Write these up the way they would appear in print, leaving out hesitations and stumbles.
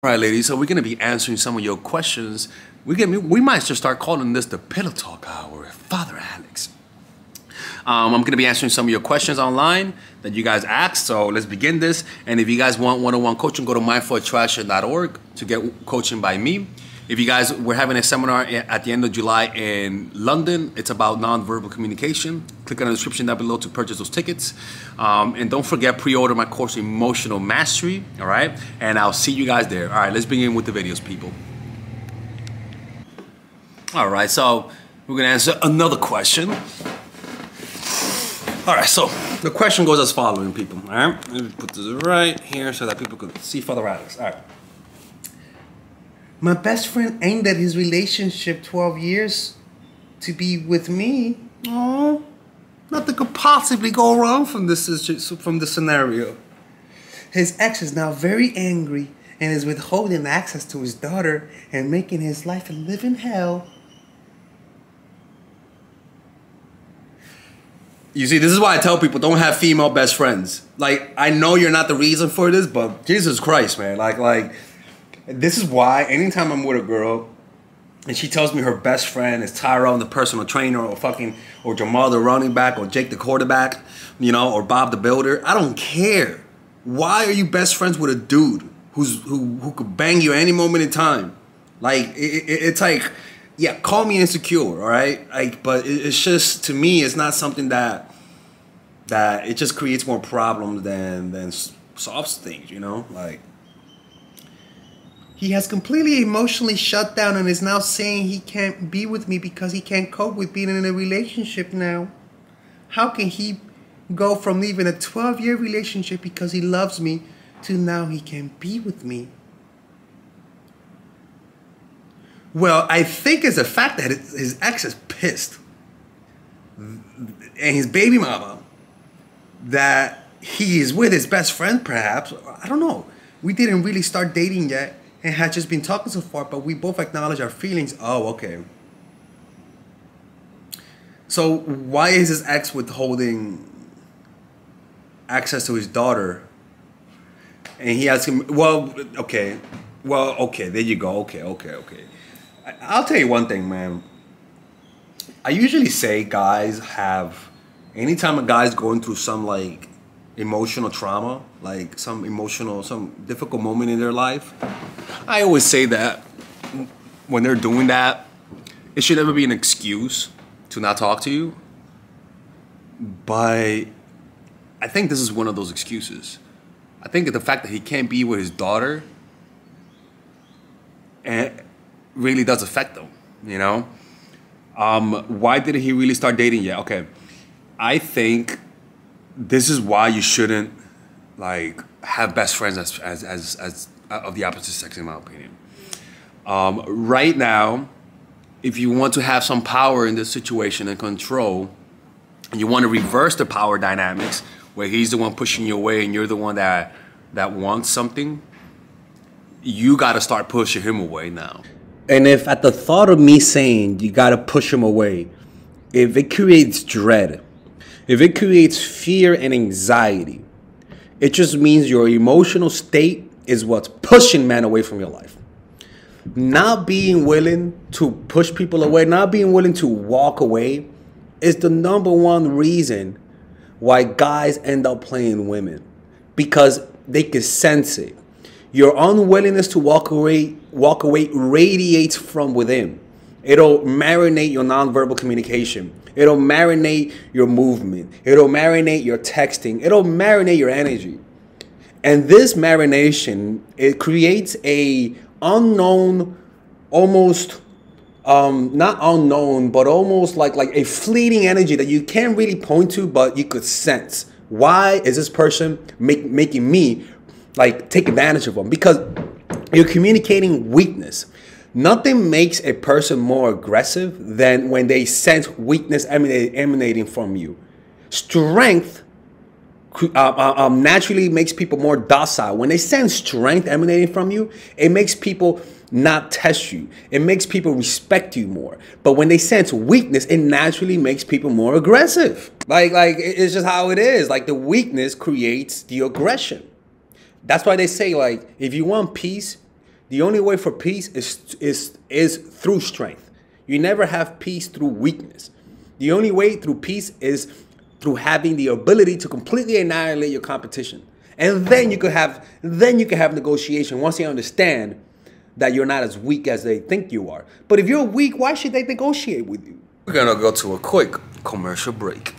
All right, ladies, so we're going to be answering some of your questions. We might just start calling this the Pillow Talk Hour, Father Alex. I'm going to be answering some of your questions online that you guys asked, so let's begin this. And if you guys want one-on-one coaching, go to mindfulattraction.org to get coaching by me. If you guys, we're having a seminar at the end of July in London. It's about nonverbal communication. Click on the description down below to purchase those tickets. And don't forget, pre-order my course, Emotional Mastery, all right? And I'll see you guys there. All right, let's begin with the videos, people. All right, so we're gonna answer another question. All right, so the question goes as following, people, all right? Let me put this right here so that people can see Father Alex, all right. My best friend ended his relationship 12 years to be with me. Oh, nothing could possibly go wrong from this scenario. His ex is now very angry and is withholding access to his daughter and making his life a living hell. You see, this is why I tell people don't have female best friends. Like, I know you're not the reason for this, but Jesus Christ, man. Like, this is why anytime I'm with a girl and she tells me her best friend is Tyrone, the personal trainer, or Jamal, the running back, or Jake, the quarterback, you know, or Bob, the builder, I don't care. Why are you best friends with a dude who could bang you at any moment in time? Like, it's like, yeah, call me insecure, all right? Like, but it's just, to me, it's not something that it just creates more problems than solves things, you know? Like, he has completely emotionally shut down and is now saying he can't be with me because he can't cope with being in a relationship now. How can he go from leaving a 12-year relationship because he loves me to now he can't be with me? Well, I think it's the fact that his ex is pissed. And his baby mama, that he is with his best friend, perhaps. I don't know. We didn't really start dating yet and had just been talking so far, but we both acknowledge our feelings. Oh, okay. So why is his ex withholding access to his daughter? And he asks him, well, okay, there you go. Okay. I'll tell you one thing, man. I usually say guys have, anytime a guy's going through some like emotional trauma, like some difficult moment in their life, I always say that when they're doing that, it should never be an excuse to not talk to you. But I think this is one of those excuses. I think that the fact that he can't be with his daughter and really does affect them, you know? Why didn't he really start dating yet? Okay, I think this is why you shouldn't like have best friends as of the opposite sex, in my opinion. Right now, if you want to have some power in this situation and control, and you want to reverse the power dynamics where he's the one pushing you away and you're the one that wants something, you got to start pushing him away now. And if at the thought of me saying you got to push him away, if it creates dread, if it creates fear and anxiety, it just means your emotional state is what's pushing men away from your life. Not being willing to push people away, not being willing to walk away is the #1 reason why guys end up playing women. Because they can sense it. Your unwillingness to walk away radiates from within. It'll marinate your nonverbal communication. It'll marinate your movement. It'll marinate your texting. It'll marinate your energy. And this marination, it creates a unknown, almost, not unknown, but almost like a fleeting energy that you can't really point to, but you could sense. Why is this person making me like take advantage of them? Because you're communicating weakness. Nothing makes a person more aggressive than when they sense weakness emanating from you. Strength naturally makes people more docile. When they sense strength emanating from you, it makes people not test you. It makes people respect you more. But when they sense weakness, it naturally makes people more aggressive. Like it's just how it is. Like the weakness creates the aggression. That's why they say, like, if you want peace, The only way for peace is through strength. You never have peace through weakness. The only way through peace is through having the ability to completely annihilate your competition. And then you could have negotiation once they understand that you're not as weak as they think you are. But if you're weak, why should they negotiate with you? We're gonna go to a quick commercial break.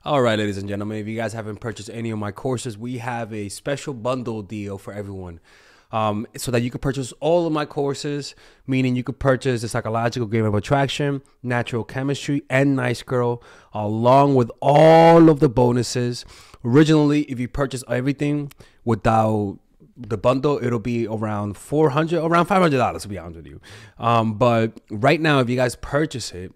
All right, ladies and gentlemen, if you guys haven't purchased any of my courses, we have a special bundle deal for everyone. So that you can purchase all of my courses, meaning you could purchase the psychological game of attraction, natural chemistry, and nice girl, along with all of the bonuses. Originally, if you purchase everything without the bundle, it'll be around $500, to be honest with you. But right now, if you guys purchase it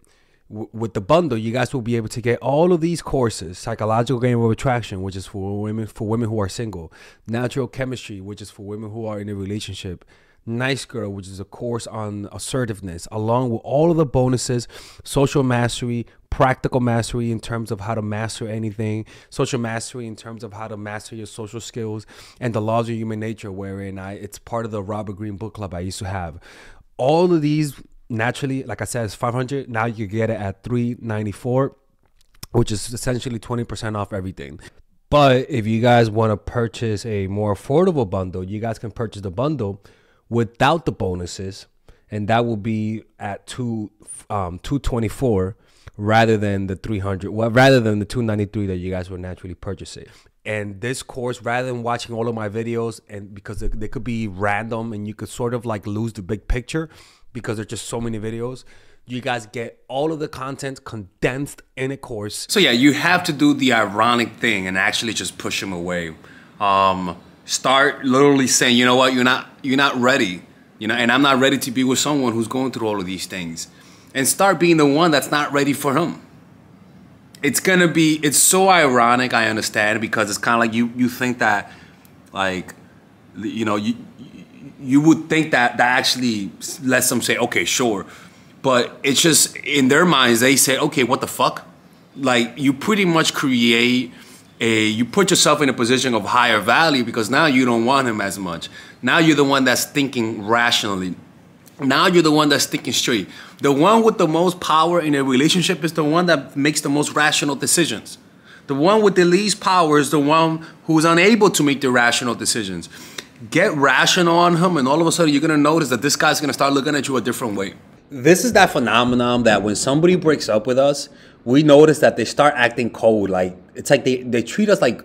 with the bundle, you guys will be able to get all of these courses: psychological game of attraction, which is for women who are single; natural chemistry, which is for women who are in a relationship; nice girl, which is a course on assertiveness, along with all of the bonuses: social mastery, practical mastery in terms of how to master anything, social mastery in terms of how to master your social skills, and the laws of human nature, wherein it's part of the Robert Greene book club I used to have. All of these, naturally, like I said, it's $500. Now you get it at $394, which is essentially 20% off everything. But if you guys want to purchase a more affordable bundle, you guys can purchase the bundle without the bonuses, and that will be at $224 rather than the $300. Well, rather than the $293 that you guys would naturally purchase it. And this course, rather than watching all of my videos, and because they could be random and you could sort of like lose the big picture, because there's just so many videos, you guys get all of the content condensed in a course. So yeah, you have to do the ironic thing and actually just push them away. Start literally saying, you know what, you're not ready, and I'm not ready to be with someone who's going through all of these things. And start being the one that's not ready for him. It's so ironic, I understand, because it's kind of like you think that, like, you would think that actually lets them say, okay, sure. But it's just, in their minds, they say, okay, what the fuck? Like, you pretty much you put yourself in a position of higher value because now you don't want him as much. Now you're the one that's thinking rationally. Now you're the one that's thinking straight. The one with the most power in a relationship is the one that makes the most rational decisions. The one with the least power is the one who's unable to make the rational decisions. Get rational on him, and all of a sudden you're going to notice that this guy's going to start looking at you a different way. This is that phenomenon that when somebody breaks up with us, we notice that they start acting cold. Like, it's like they treat us like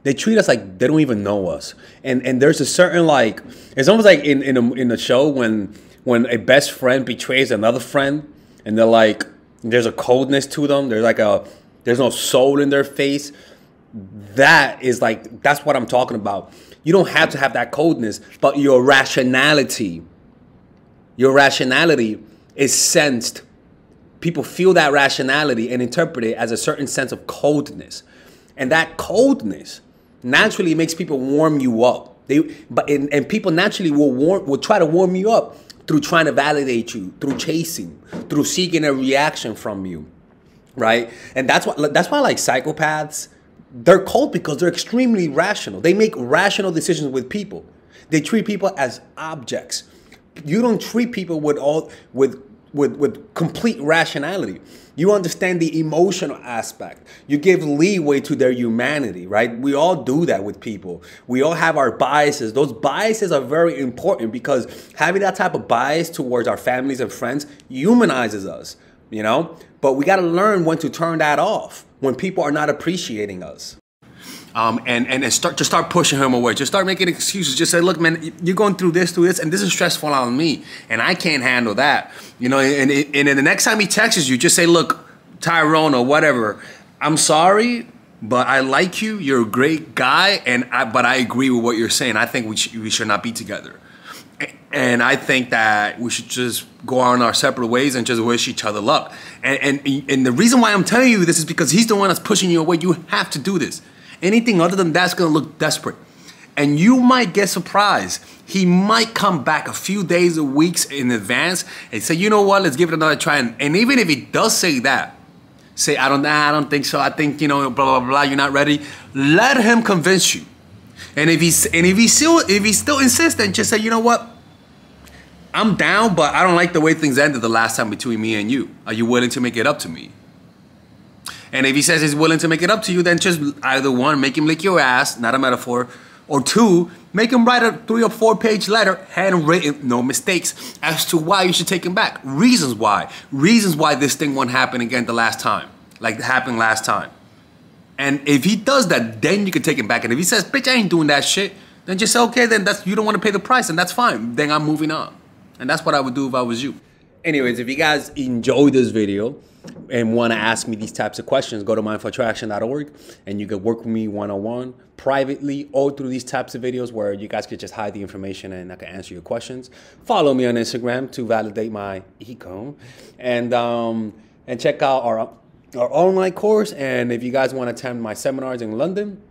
they don't even know us. And there's a certain, like, it's almost like in the show when a best friend betrays another friend, and they're like, there's a coldness to them. There's no soul in their face. That's what I'm talking about. You don't have to have that coldness, but your rationality is sensed. People feel that rationality and interpret it as a certain sense of coldness. And that coldness naturally makes people warm you up. People naturally will try to warm you up through trying to validate you, through chasing, through seeking a reaction from you, right? And that's why like psychopaths, they're cold because they're extremely rational. They make rational decisions with people. They treat people as objects. You don't treat people with complete rationality. You understand the emotional aspect. You give leeway to their humanity, right? We all do that with people. We all have our biases. Those biases are very important because having that type of bias towards our families and friends humanizes us, But we got to learn when to turn that off when people are not appreciating us. And start pushing him away. Just start making excuses. Just say, look, man, you're going through this, and this is stressful on me, and I can't handle that. And the next time he texts you, just say, look, Tyrone or whatever, I'm sorry, but I like you. You're a great guy, but I agree with what you're saying. I think we should not be together. And I think that we should just go on our separate ways and just wish each other luck. And the reason why I'm telling you this is because he's the one that's pushing you away. You have to do this. Anything other than that's going to look desperate. And you might get surprised. He might come back a few days or weeks in advance and say, you know what, let's give it another try. And even if he does say that, say, I don't think so. I think, blah, blah, blah, you're not ready. Let him convince you. And if he still insists, then just say, you know what? I'm down, but I don't like the way things ended the last time between me and you. Are you willing to make it up to me? And if he says he's willing to make it up to you, then just either one, make him lick your ass, not a metaphor, or two, make him write a 3 or 4 page letter, handwritten, no mistakes, as to why you should take him back. Reasons why this thing won't happen again the last time, like it happened last time. And if he does that, then you can take him back. And if he says, bitch, I ain't doing that shit, then just say, okay, then you don't want to pay the price, and that's fine. Then I'm moving on. And that's what I would do if I was you. Anyways, if you guys enjoyed this video and want to ask me these types of questions, go to mindfulattraction.org and you can work with me one-on-one, privately, or through these types of videos where you guys could just hide the information and I can answer your questions. Follow me on Instagram to validate my ego, and check out our online course. And if you guys want to attend my seminars in London,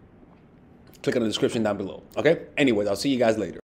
click on the description down below. Okay? Anyways, I'll see you guys later.